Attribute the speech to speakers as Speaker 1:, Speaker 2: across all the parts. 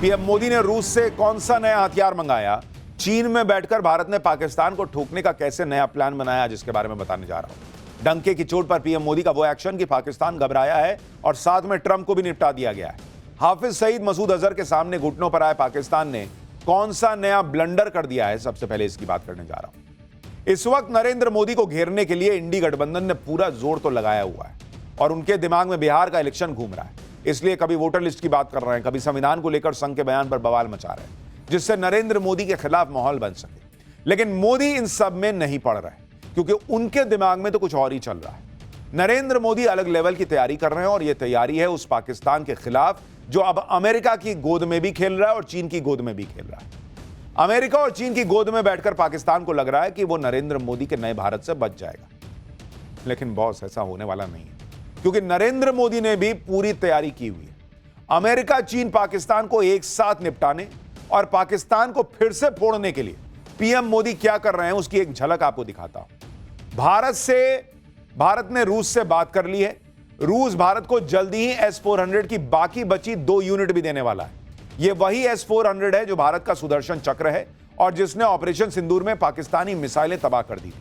Speaker 1: PM Modi ने रूस से कौन सा नया हथियार मंगाया, चीन में बैठकर भारत ने पाकिस्तान को ठोकने का कैसे नया प्लान बनाया, जिसके बारे में बताने जा रहा हूं। डंके की चोट पर पीएम मोदी का वो एक्शन कि पाकिस्तान घबराया है और साथ में ट्रंप को भी निपटा दिया गया है। हाफिज सईद मसूद अजहर के सामने घुटनों पर आए पाकिस्तान ने कौन सा नया ब्लंडर कर दिया है, सबसे पहले इसकी बात करने जा रहा हूं। इस वक्त नरेंद्र मोदी को घेरने के लिए इंडी गठबंधन ने पूरा जोर तो लगाया हुआ है और उनके दिमाग में बिहार का इलेक्शन घूम रहा है, इसलिए कभी वोटर लिस्ट की बात कर रहे हैं, कभी संविधान को लेकर संघ के बयान पर बवाल मचा रहे हैं, जिससे नरेंद्र मोदी के खिलाफ माहौल बन सके। लेकिन मोदी इन सब में नहीं पड़ रहे, क्योंकि उनके दिमाग में तो कुछ और ही चल रहा है। नरेंद्र मोदी अलग लेवल की तैयारी कर रहे हैं और यह तैयारी है उस पाकिस्तान के खिलाफ जो अब अमेरिका की गोद में भी खेल रहा है और चीन की गोद में भी खेल रहा है। अमेरिका और चीन की गोद में बैठकर पाकिस्तान को लग रहा है कि वो नरेंद्र मोदी के नए भारत से बच जाएगा, लेकिन बॉस ऐसा होने वाला नहीं है, क्योंकि नरेंद्र मोदी ने भी पूरी तैयारी की हुई है। अमेरिका, चीन, पाकिस्तान को एक साथ निपटाने और पाकिस्तान को फिर से फोड़ने के लिए पीएम मोदी क्या कर रहे हैं उसकी एक झलक आपको दिखाता हूं। भारत ने रूस से बात कर ली है। रूस भारत को जल्दी ही S-400 की बाकी बची 2 यूनिट भी देने वाला है। यह वही S-400 है जो भारत का सुदर्शन चक्र है और जिसने ऑपरेशन सिंदूर में पाकिस्तानी मिसाइलें तबाह कर दी।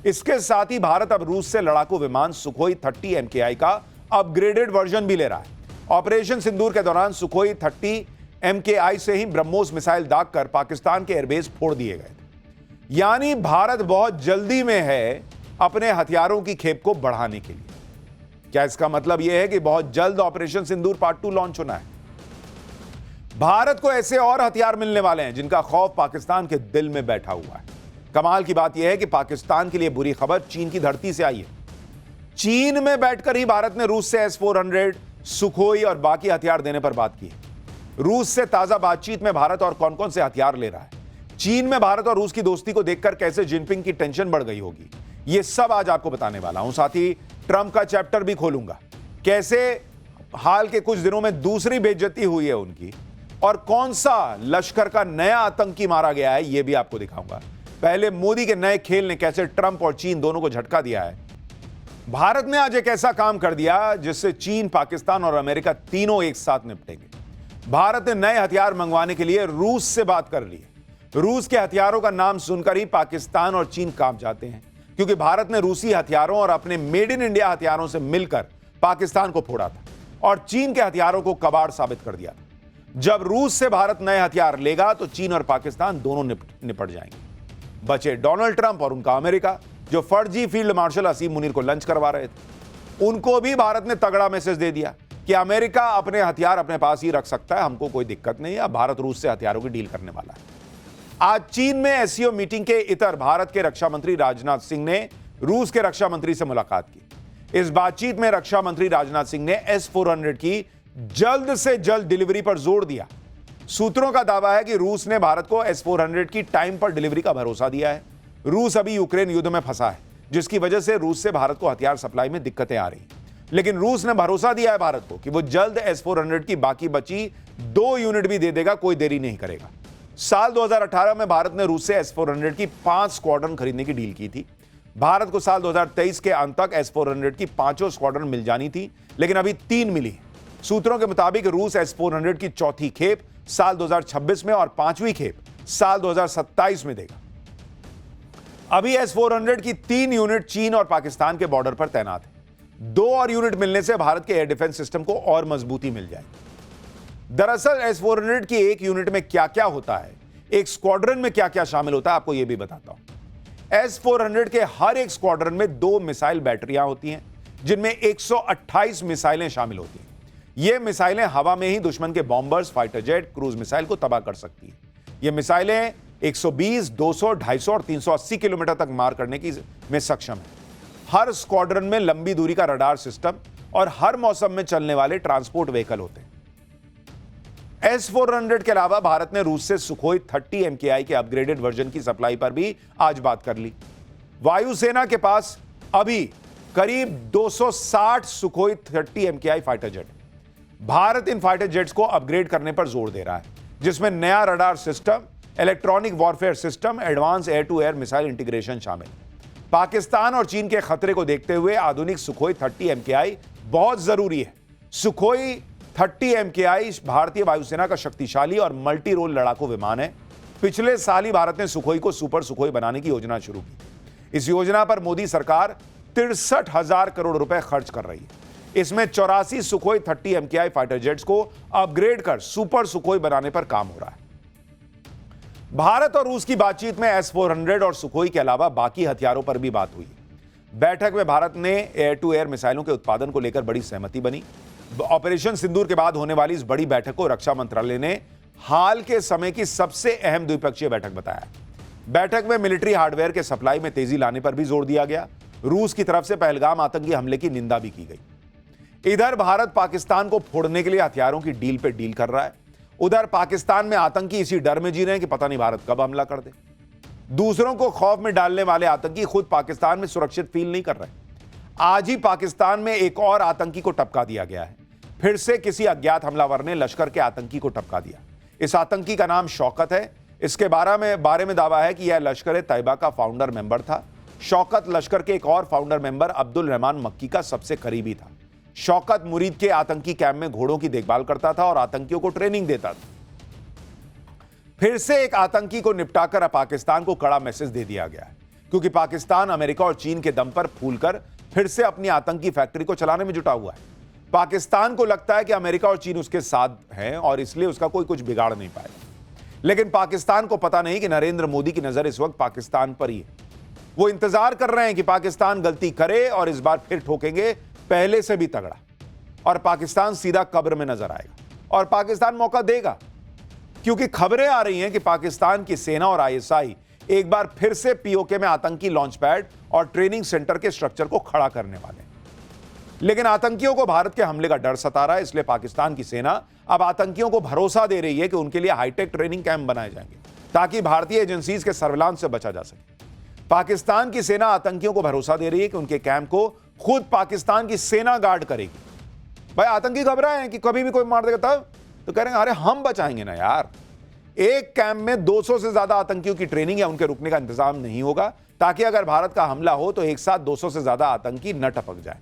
Speaker 1: इसके साथ ही भारत अब रूस से लड़ाकू विमान सुखोई 30 MKI का अपग्रेडेड वर्जन भी ले रहा है। ऑपरेशन सिंदूर के दौरान सुखोई 30 MKI से ही ब्रह्मोस मिसाइल दागकर पाकिस्तान के एयरबेस फोड़ दिए गए थे। यानी भारत बहुत जल्दी में है अपने हथियारों की खेप को बढ़ाने के लिए। क्या इसका मतलब यह है कि बहुत जल्द ऑपरेशन सिंदूर पार्ट 2 लॉन्च होना है? भारत को ऐसे और हथियार मिलने वाले हैं जिनका खौफ पाकिस्तान के दिल में बैठा हुआ है। कमाल की बात यह है कि पाकिस्तान के लिए बुरी खबर चीन की धरती से आई है। चीन में बैठकर ही भारत ने रूस से S-400, सुखोई और बाकी हथियार देने पर बात की है। रूस से ताजा बातचीत में भारत और कौन कौन से हथियार ले रहा है, चीन में भारत और रूस की दोस्ती को देखकर कैसे जिनपिंग की टेंशन बढ़ गई होगी, यह सब आज आपको बताने वाला हूं। साथ ही ट्रंप का चैप्टर भी खोलूंगा, कैसे हाल के कुछ दिनों में दूसरी बेइज्जती हुई है उनकी, और कौन सा लश्कर का नया आतंकी मारा गया है यह भी आपको दिखाऊंगा। पहले मोदी के नए खेल ने कैसे ट्रंप और चीन दोनों को झटका दिया है। भारत ने आज एक ऐसा काम कर दिया जिससे चीन, पाकिस्तान और अमेरिका तीनों एक साथ निपटेंगे। भारत ने नए हथियार मंगवाने के लिए रूस से बात कर ली है। रूस के हथियारों का नाम सुनकर ही पाकिस्तान और चीन कांप जाते हैं, क्योंकि भारत ने रूसी हथियारों और अपने मेड इन इंडिया हथियारों से मिलकर पाकिस्तान को फोड़ा था और चीन के हथियारों को कबाड़ साबित कर दिया था। जब रूस से भारत नए हथियार लेगा तो चीन और पाकिस्तान दोनों निपट जाएंगे। बचे डोनाल्ड ट्रंप और उनका अमेरिका, जो फर्जी फील्ड मार्शल असीम मुनीर को लंच करवा रहे थे। उनको भी भारत ने तगड़ा मैसेज दे दिया कि अमेरिका अपने हथियार अपने पास ही रख सकता है, हमको कोई दिक्कत नहीं है। भारत रूस से हथियारों की डील करने वाला है। आज चीन में SCO मीटिंग के इतर भारत के रक्षा मंत्री राजनाथ सिंह ने रूस के रक्षा मंत्री से मुलाकात की। इस बातचीत में रक्षा मंत्री राजनाथ सिंह ने S-400 की जल्द से जल्द डिलीवरी पर जोर दिया। सूत्रों का दावा है कि रूस ने भारत को S-400 की टाइम पर डिलीवरी का भरोसा दिया है। रूस अभी यूक्रेन युद्ध में फंसा है, जिसकी वजह से रूस से भारत को हथियार सप्लाई में दिक्कतें आ रही हैं। लेकिन रूस ने भरोसा दिया है भारत को कि वो जल्द S-400 की बाकी बची 2 यूनिट भी दे देगा, कोई देरी नहीं करेगा। साल 2018 में भारत ने रूस से S-400 की 5 स्क्वाड्रन खरीदने की डील की थी। भारत को साल 2023 के अंत तक S-400 की 5 स्क्वाड्रन मिल जानी थी, लेकिन अभी 3 मिली। सूत्रों के मुताबिक रूस S-400 की चौथी खेप साल 2026 में और 5वीं खेप साल 2027 में देगा। अभी S-400 की 3 यूनिट चीन और पाकिस्तान के बॉर्डर पर तैनात है। 2 और यूनिट मिलने से भारत के एयर डिफेंस सिस्टम को और मजबूती मिल जाएगी। दरअसल S-400 की एक यूनिट में क्या क्या होता है, एक स्क्वाड्रन में क्या क्या शामिल होता है, आपको यह भी बताता हूं। S-400 के हर एक स्क्वाड्रन में 2 मिसाइल बैटरियां होती हैं, जिनमें 128 मिसाइलें शामिल होती हैं। ये मिसाइलें हवा में ही दुश्मन के bombers, fighter jet, cruise missile को तबाह कर सकती हैं। ये मिसाइलें 120, 200, 250 और 380 किलोमीटर तक मार करने की में सक्षम है। हर स्क्वाड्रन में लंबी दूरी का रडार सिस्टम और हर मौसम में चलने वाले ट्रांसपोर्ट व्हीकल होते हैं। S-400 के अलावा भारत ने रूस से सुखोई 30 MKI के अपग्रेडेड वर्जन की सप्लाई पर भी आज बात कर ली। वायुसेना के पास अभी करीब 260 Sukhoi 30 MKI fighter jet. Bharat इन फाइटर जेट्स को अपग्रेड करने पर जोर दे रहा है, जिसमें नया radar system, electronic warfare system, advance air to air missile integration शामिल। पाकिस्तान और चीन के खतरे को देखते हुए आधुनिक सुखोई 30 MKI बहुत जरूरी है। सुखोई 30 MKI भारतीय वायुसेना का शक्तिशाली और मल्टी रोल लड़ाकू विमान है। पिछले साल ही भारत ने सुखोई को सुपर सुखोई बनाने की योजना शुरू की। इस योजना पर मोदी सरकार 63,000 करोड़ रुपए खर्च कर रही है। इसमें 84 सुखोई 30 MKI फाइटर जेट्स को अपग्रेड कर सुपर सुखोई बनाने पर काम हो रहा है। भारत और रूस की बातचीत में S-400 और सुखोई के अलावा बाकी हथियारों पर भी बात हुई। बैठक में भारत ने एयर टू एयर मिसाइलों के उत्पादन को लेकर बड़ी सहमति बनी। ऑपरेशन सिंदूर के बाद होने वाली इस बड़ी बैठक को रक्षा मंत्रालय ने हाल के समय की सबसे अहम द्विपक्षीय बैठक बताया। बैठक में मिलिट्री हार्डवेयर के सप्लाई में तेजी लाने पर भी जोर दिया गया। रूस की तरफ से पहलगाम आतंकी हमले की निंदा भी की गई। इधर भारत पाकिस्तान को फोड़ने के लिए हथियारों की डील पे डील कर रहा है। उधर पाकिस्तान में आतंकी इसी डर में जी रहे हैं कि पता नहीं भारत कब हमला कर दे। दूसरों को खौफ में डालने वाले आतंकी खुद पाकिस्तान में सुरक्षित फील नहीं कर रहे। आज ही पाकिस्तान में एक और आतंकी को टपका दिया गया है। फिर से किसी अज्ञात हमलावर ने लश्कर के आतंकी को टपका दिया। इस आतंकी का नाम शौकत है। इसके बारे में दावा है कि यह लश्कर तैयबा का फाउंडर मेंबर था। शौकत लश्कर के एक और फाउंडर मेंबर अब्दुल रहमान मक्की का सबसे करीबी था। शौकत मुरीद के आतंकी कैंप में घोड़ों की देखभाल करता था और आतंकियों को ट्रेनिंग देता था। फिर से एक आतंकी को निपटाकर अब पाकिस्तान को कड़ा मैसेज दे दिया गया है, क्योंकि पाकिस्तान अमेरिका और चीन के दम पर फूलकर फिर से अपनी आतंकी फैक्ट्री को चलाने में जुटा हुआ है। पाकिस्तान को लगता है कि अमेरिका और चीन उसके साथ हैं और इसलिए उसका कोई कुछ बिगाड़ नहीं पाएगा। लेकिन पाकिस्तान को पता नहीं कि नरेंद्र मोदी की नजर इस वक्त पाकिस्तान पर ही है। वो इंतजार कर रहे हैं कि पाकिस्तान गलती करे और इस बार फिर ठोकेंगे, पहले से भी तगड़ा, और पाकिस्तान सीधा कब्र में नजर आएगा। और पाकिस्तान मौका देगा, क्योंकि खबरें आ रही हैं कि पाकिस्तान की सेना और ISI एक बार फिर से POK में आतंकी लॉन्च पैड और ट्रेनिंग सेंटर के स्ट्रक्चर को खड़ा करने वाले हैं। लेकिन आतंकियों को भारत के हमले का डर सता रहा है, इसलिए पाकिस्तान की सेना अब आतंकियों को भरोसा दे रही है कि उनके लिए हाईटेक ट्रेनिंग कैंप बनाए जाएंगे, ताकि भारतीय एजेंसीज के सर्विलांस से बचा जा सके। पाकिस्तान की सेना आतंकियों को भरोसा दे रही है कि उनके कैंप को खुद पाकिस्तान की सेना गार्ड करेगी। भाई आतंकी घबराए हैं कि कभी भी कोई मार देगा, तब तो कह रहे हैं अरे हम बचाएंगे ना यार। एक कैंप में 200 से ज्यादा आतंकियों की ट्रेनिंग या उनके रुकने का इंतजाम नहीं होगा, ताकि अगर भारत का हमला हो तो एक साथ 200 से ज्यादा आतंकी न टपक जाए।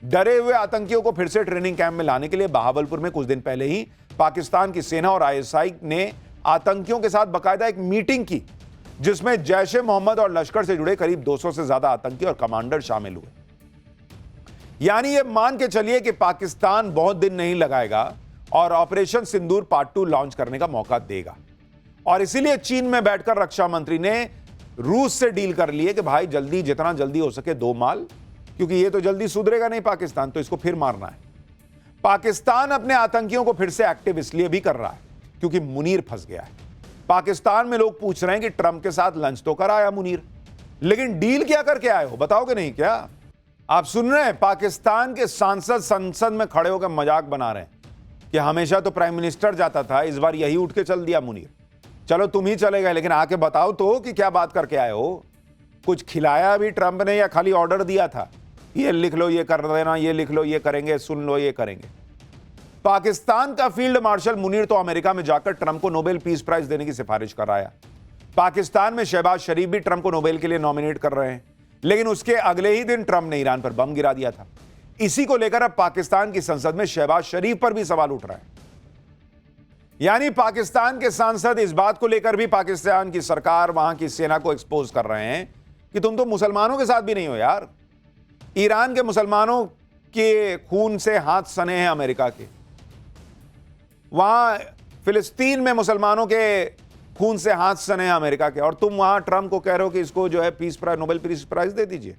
Speaker 1: डरे हुए आतंकियों को फिर से ट्रेनिंग कैंप में लाने के लिए बहावलपुर में कुछ दिन पहले ही पाकिस्तान की सेना और ISI ने आतंकियों के साथ बाकायदा एक मीटिंग की, जिसमें जैश-ए-मोहम्मद और लश्कर से जुड़े करीब 200 से ज्यादा आतंकी और कमांडर शामिल हुए। यानी ये मान के चलिए कि पाकिस्तान बहुत दिन नहीं लगाएगा और ऑपरेशन सिंदूर पार्ट 2 लॉन्च करने का मौका देगा। और इसीलिए चीन में बैठकर रक्षा मंत्री ने रूस से डील कर ली है कि भाई जल्दी, जितना जल्दी हो सके दो माल, क्योंकि ये तो जल्दी सुधरेगा नहीं पाकिस्तान, तो इसको फिर मारना है। पाकिस्तान अपने आतंकियों को फिर से एक्टिव इसलिए भी कर रहा है क्योंकि मुनीर फंस गया है। पाकिस्तान में लोग पूछ रहे हैं कि ट्रंप के साथ लंच तो कर आया मुनीर, लेकिन डील क्या करके आए हो, बताओगे नहीं क्या? आप सुन रहे हैं, पाकिस्तान के सांसद संसद में खड़े होकर मजाक बना रहे हैं कि हमेशा तो प्राइम मिनिस्टर जाता था, इस बार यही उठ के चल दिया मुनीर। चलो तुम ही चले गए, लेकिन आके बताओ तो कि क्या बात करके आए हो। कुछ खिलाया भी ट्रंप ने या खाली ऑर्डर दिया था, ये लिख लो, ये कर देना, ये लिख लो, ये करेंगे, सुन लो, ये करेंगे। पाकिस्तान का फील्ड मार्शल मुनीर तो अमेरिका में जाकर ट्रंप को नोबेल पीस प्राइज देने की सिफारिश कर रहा है। पाकिस्तान में शहबाज शरीफ भी ट्रंप को नोबेल के लिए नॉमिनेट कर रहे हैं, लेकिन उसके अगले ही दिन ट्रंप ने ईरान पर बम गिरा दिया था। इसी को लेकर अब पाकिस्तान की संसद में शहबाज शरीफ पर भी सवाल उठ रहा है। यानी पाकिस्तान के सांसद इस बात को लेकर भी पाकिस्तान की सरकार, वहां की सेना को एक्सपोज कर रहे हैं कि तुम तो मुसलमानों के साथ भी नहीं हो यार। ईरान के मुसलमानों के खून से हाथ सने हैं अमेरिका के, वहां फिलिस्तीन में मुसलमानों के खून से हाथ सने हैं अमेरिका के, और तुम वहां ट्रंप को कह रहे हो कि इसको जो है peace prize, Nobel peace prize दे दीजिए।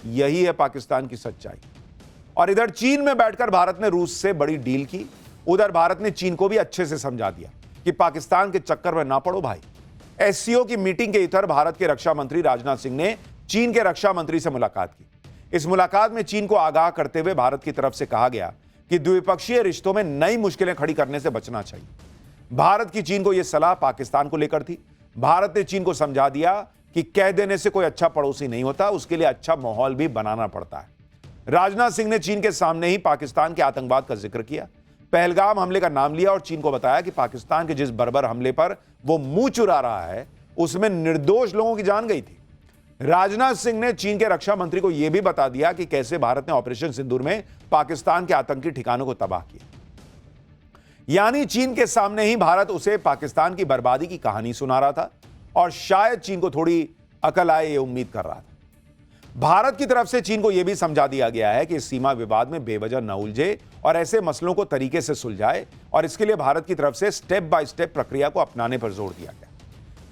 Speaker 1: यही है पाकिस्तान की सच्चाई। और इधर चीन में बैठकर भारत ने रूस से बड़ी डील की। उधर भारत ने चीन को भी अच्छे से समझा दिया कि पाकिस्तान के चक्कर में ना पड़ो भाई। SCO की मीटिंग के इधर भारत के रक्षा मंत्री राजनाथ सिंह ने चीन के रक्षा मंत्री से मुलाकात की। इस मुलाकात में चीन को आगाह करते हुए भारत की तरफ से कहा गया कि द्विपक्षीय रिश्तों में नई मुश्किलें खड़ी करने से बचना चाहिए। भारत की चीन को यह सलाह पाकिस्तान को लेकर थी। भारत ने चीन को समझा दिया कि कह देने से कोई अच्छा पड़ोसी नहीं होता, उसके लिए अच्छा माहौल भी बनाना पड़ता है। राजनाथ सिंह ने चीन के सामने ही पाकिस्तान के आतंकवाद का जिक्र किया, पहलगाम हमले का नाम लिया और चीन को बताया कि पाकिस्तान के जिस बर्बर हमले पर वो मुंह चुरा रहा है, उसमें निर्दोष लोगों की जान गई थी। राजनाथ सिंह ने चीन के रक्षा मंत्री को यह भी बता दिया कि कैसे भारत ने ऑपरेशन सिंदूर में पाकिस्तान के आतंकी ठिकानों को तबाह किया। यानी चीन के सामने ही भारत उसे पाकिस्तान की बर्बादी की कहानी सुना रहा था और शायद चीन को थोड़ी अकल आए ये उम्मीद कर रहा था। भारत की तरफ से चीन को यह भी समझा दिया गया है कि इस सीमा विवाद में बेवजह न उलझे और ऐसे मसलों को तरीके से सुलझाए, और इसके लिए भारत की तरफ से स्टेप बाय स्टेप प्रक्रिया को अपनाने पर जोर दिया गया।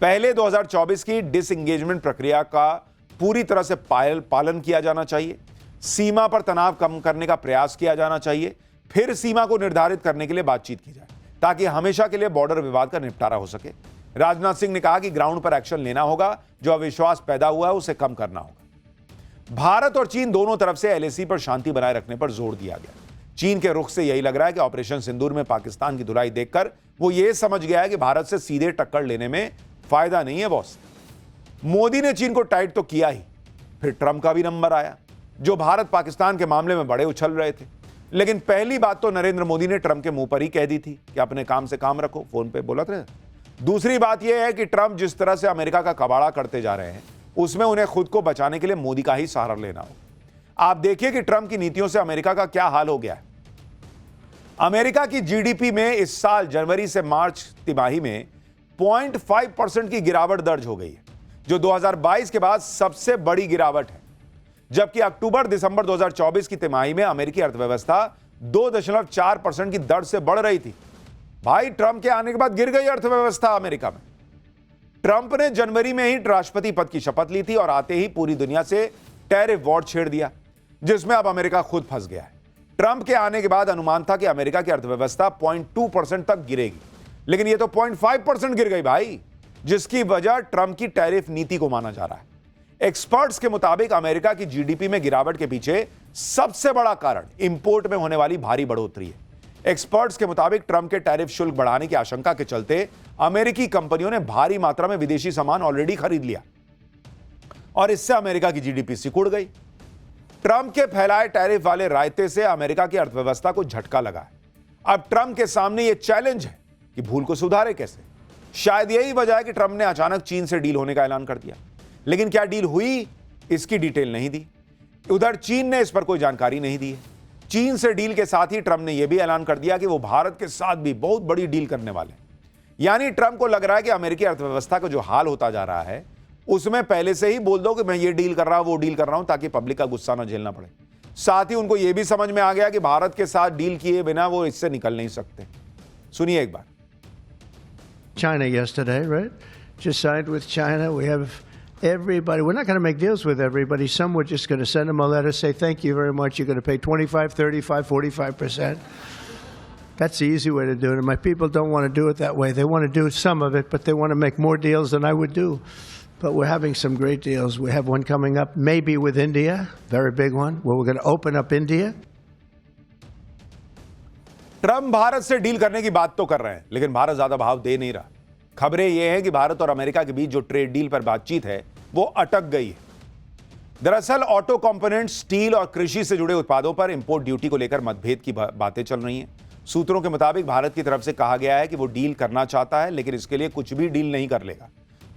Speaker 1: पहले 2024 की डिसएंगेजमेंट प्रक्रिया का पूरी तरह से पालन किया जाना चाहिए, सीमा पर तनाव कम करने का प्रयास किया जाना चाहिए, फिर सीमा को निर्धारित करने के लिए बातचीत की जाए ताकि हमेशा के लिए बॉर्डर विवाद का निपटारा हो सके। राजनाथ सिंह ने कहा कि ग्राउंड पर एक्शन लेना होगा, जो अविश्वास पैदा हुआ है उसे कम करना होगा। भारत और चीन दोनों तरफ से एलएसी पर शांति बनाए रखने पर जोर दिया गया। चीन के रुख से यही लग रहा है कि ऑपरेशन सिंदूर में पाकिस्तान की धुलाई देखकर वो ये समझ गया है कि भारत से सीधे टक्कर लेने में फायदा नहीं है बॉस। मोदी ने चीन को टाइट तो किया ही, फिर ट्रंप का भी नंबर आया, जो भारत पाकिस्तान के मामले में बड़े उछल रहे थे। लेकिन पहली बात तो नरेंद्र मोदी ने ट्रंप के मुंह पर ही कह दी थी कि अपने काम से काम रखो, फोन पे बोला था। दूसरी बात यह है कि ट्रंप जिस तरह से अमेरिका का कबाड़ा करते जा रहे हैं, उसमें उन्हें खुद को बचाने के लिए मोदी का ही सहारा लेना हो। आप देखिए कि ट्रंप की नीतियों से अमेरिका का क्या हाल हो गया है। अमेरिका की जीडीपी में इस साल जनवरी से मार्च तिमाही में 0.5% की गिरावट दर्ज हो गई है, जो 2022 के बाद सबसे बड़ी गिरावट है। जबकि अक्टूबर दिसंबर 2024 की तिमाही में अमेरिकी अर्थव्यवस्था 2.4% की दर से बढ़ रही थी। भाई, ट्रंप के आने के बाद गिर गई अर्थव्यवस्था अमेरिका में। ट्रंप ने जनवरी में ही राष्ट्रपति पद की शपथ ली थी और आते ही पूरी दुनिया से टैरिफ वॉर छेड़ दिया, जिसमें अब अमेरिका खुद फंस गया है। ट्रंप के आने के बाद अनुमान था कि अमेरिका की अर्थव्यवस्था 0.2% तक गिरेगी, लेकिन यह तो 0.5% गिर गई भाई, जिसकी वजह ट्रंप की टैरिफ नीति को माना जा रहा है। एक्सपर्ट्स के मुताबिक अमेरिका की जीडीपी में गिरावट के पीछे सबसे बड़ा कारण इंपोर्ट में होने वाली भारी बढ़ोतरी है। एक्सपर्ट्स के मुताबिक ट्रंप के टैरिफ शुल्क बढ़ाने की आशंका के चलते अमेरिकी कंपनियों ने भारी मात्रा में विदेशी सामान ऑलरेडी खरीद लिया और इससे अमेरिका की जीडीपी सिकुड़ गई। ट्रंप के फैलाए टैरिफ वाले रायते से अमेरिका की अर्थव्यवस्था को झटका लगा है। अब ट्रंप के सामने यह चैलेंज है कि भूल को सुधारे कैसे। शायद यही वजह है कि ट्रंप ने अचानक चीन से डील होने का ऐलान कर दिया, लेकिन क्या डील हुई इसकी डिटेल नहीं दी। उधर चीन ने इस पर कोई जानकारी नहीं दी है। चीन से डील के साथ ही ट्रंप ने यह भी ऐलान कर दिया कि वो भारत के साथ भी बहुत बड़ी डील करने वाले हैं। यानी ट्रंप को लग रहा है कि अमेरिकी अर्थव्यवस्था का जो हाल होता जा रहा है उसमें पहले से ही बोल दो कि मैं ये डील कर रहा हूं, वो डील कर रहा हूं, ताकि पब्लिक का गुस्सा ना झेलना पड़े। साथ ही उनको यह भी समझ में आ गया कि भारत के साथ डील किए बिना वो इससे निकल नहीं सकते। सुनिए एक बार।
Speaker 2: China yesterday, right? Just signed with China. We have everybody. We're not going to make deals with everybody. Some we're just going to send them a letter, say thank you very much. You're going to pay 25, 35, 45%. That's the easy way to do it. And my people don't want to do it that way. They want to do some of it, but they want to make more deals than I would do. But we're having some great deals. We have one coming up, maybe with India, very big one, where we're going to open up India.
Speaker 1: Trump Bharat से deal करने की बात तो कर रहे हैं, लेकिन भारत ज्यादा भाव दे नहीं रहा। खबरें यह हैं कि भारत और अमेरिका के बीच जो ट्रेड डील पर बातचीत है वो अटक गई है। दरअसल ऑटो कंपोनेंट्स, स्टील और कृषि से जुड़े उत्पादों पर इंपोर्ट ड्यूटी को लेकर मतभेद की बातें चल रही हैं। सूत्रों के मुताबिक भारत की तरफ से कहा गया है कि वो डील करना चाहता है, लेकिन इसके लिए कुछ भी डील नहीं कर लेगा।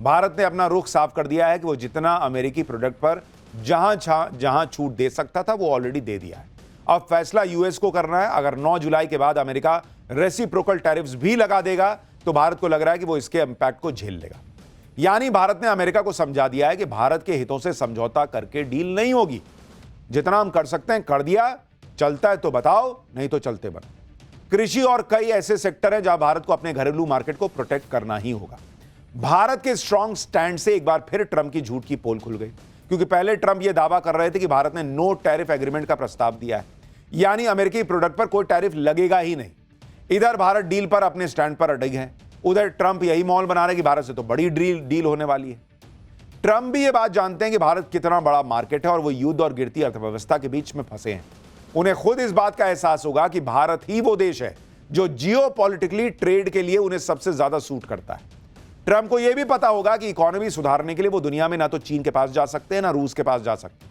Speaker 1: भारत ने अपना रुख साफ कर दिया है कि वो जितना अमेरिकी प्रोडक्ट पर जहां छूट दे सकता था वो ऑलरेडी दे दिया है। अब फैसला यूएस को करना है। अगर 9 जुलाई के बाद अमेरिका रेसिप्रोकल टैरिफ्स भी लगा देगा तो भारत को लग रहा है कि वो इसके इंपैक्ट को झेल लेगा। यानी भारत ने अमेरिका को समझा दिया है कि भारत के हितों से समझौता करके डील नहीं होगी। जितना हम कर सकते हैं कर दिया, चलता है तो बताओ, नहीं तो चलते बनो। कृषि और कई ऐसे सेक्टर हैं जहां भारत को अपने घरेलू मार्केट को प्रोटेक्ट करना ही होगा। भारत के स्ट्रांग स्टैंड से एक बार फिर ट्रंप की झूठ की पोल खुल गई, क्योंकि पहले ट्रंप यह दावा कर रहे थे कि भारत ने नो टैरिफ एग्रीमेंट का प्रस्ताव दिया है, यानी अमेरिकी प्रोडक्ट पर कोई टैरिफ लगेगा ही नहीं। इधर भारत डील पर अपने स्टैंड पर अड़े हैं, उधर ट्रंप यही मौल बना रहे कि भारत से तो बड़ी डील होने वाली है। ट्रंप भी ये बात जानते हैं कि भारत कितना बड़ा मार्केट है और वो युद्ध और गिरती अर्थव्यवस्था के बीच में फंसे हैं। उन्हें खुद इस बात का एहसास होगा कि भारत ही वो देश है जो जियोपॉलिटिकली ट्रेड के लिए उन्हें सबसे ज्यादा सूट करता है। ट्रंप को यह भी पता होगा कि इकोनॉमी सुधारने के लिए वो दुनिया में ना तो चीन के पास जा सकते हैं ना रूस के पास जा सकते।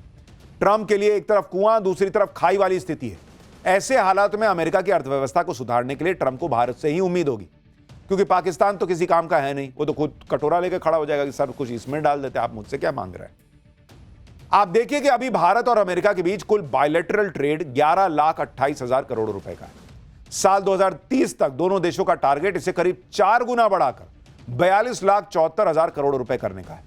Speaker 1: ट्रंप के लिए एक तरफ कुआं, दूसरी तरफ खाई वाली स्थिति है। ऐसे हालात में अमेरिका की अर्थव्यवस्था को सुधारने के लिए ट्रंप को भारत से ही उम्मीद होगी, क्योंकि पाकिस्तान तो किसी काम का है नहीं। वो तो खुद कटोरा लेकर खड़ा हो जाएगा कि सब कुछ इसमें डाल देते, आप मुझसे क्या मांग रहे हैं। आप देखिए कि अभी भारत और अमेरिका के बीच कुल बायलैटरल ट्रेड 11,28,000 करोड़ रुपए का है। साल 2030 तक दोनों देशों का टारगेट इसे करीब 4 गुना बढ़ाकर 42,74,000 करोड़ रुपए करने का है।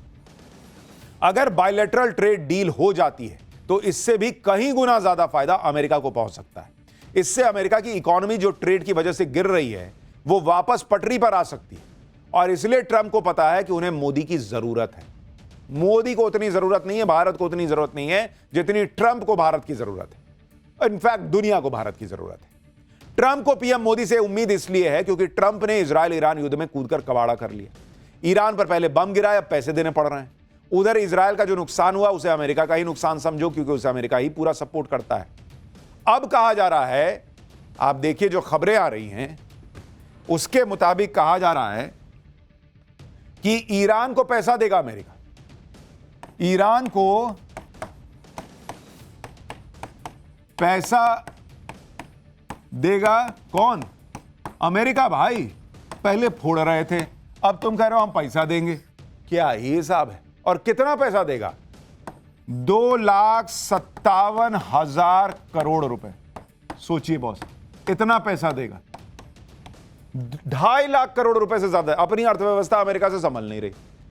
Speaker 1: अगर बायलैटरल ट्रेड डील हो जाती है तो इससे भी कहीं गुना ज्यादा फायदा अमेरिका को पहुंच सकता है। इससे अमेरिका की इकोनॉमी जो ट्रेड की वजह से गिर रही है वो वापस पटरी पर आ सकती है, और इसलिए ट्रंप को पता है कि उन्हें मोदी की जरूरत है। मोदी को उतनी जरूरत नहीं है, भारत को उतनी जरूरत नहीं है जितनी ट्रंप को भारत की जरूरत है। इनफैक्ट दुनिया को भारत की जरूरत है। ट्रंप को पीएम मोदी से उम्मीद इसलिए है क्योंकि ट्रंप ने इजरायल ईरान युद्ध में कूदकर कबाड़ा कर लिया। ईरान पर पहले बम गिराए, अब पैसे देने पड़ रहे हैं। उधर इजरायल का जो नुकसान हुआ उसे अमेरिका का ही नुकसान समझो, क्योंकि उसे अमेरिका ही पूरा सपोर्ट करता है। अब कहा जा रहा है, आप देखिए जो खबरें आ रही हैं उसके मुताबिक कहा जा रहा है कि ईरान को पैसा देगा अमेरिका। ईरान को पैसा देगा कौन? अमेरिका। भाई पहले फोड़ रहे थे, अब तुम कह रहे हो हम पैसा देंगे। क्या ही हिसाब है? और कितना पैसा देगा? 2,57,000 करोड़ रुपए। सोचिए बॉस, इतना पैसा देगा। 2.5 लाख करोड़ रुपए से ज्यादा। अपनी अर्थव्यवस्था अमेरिका से संभल नहीं रही।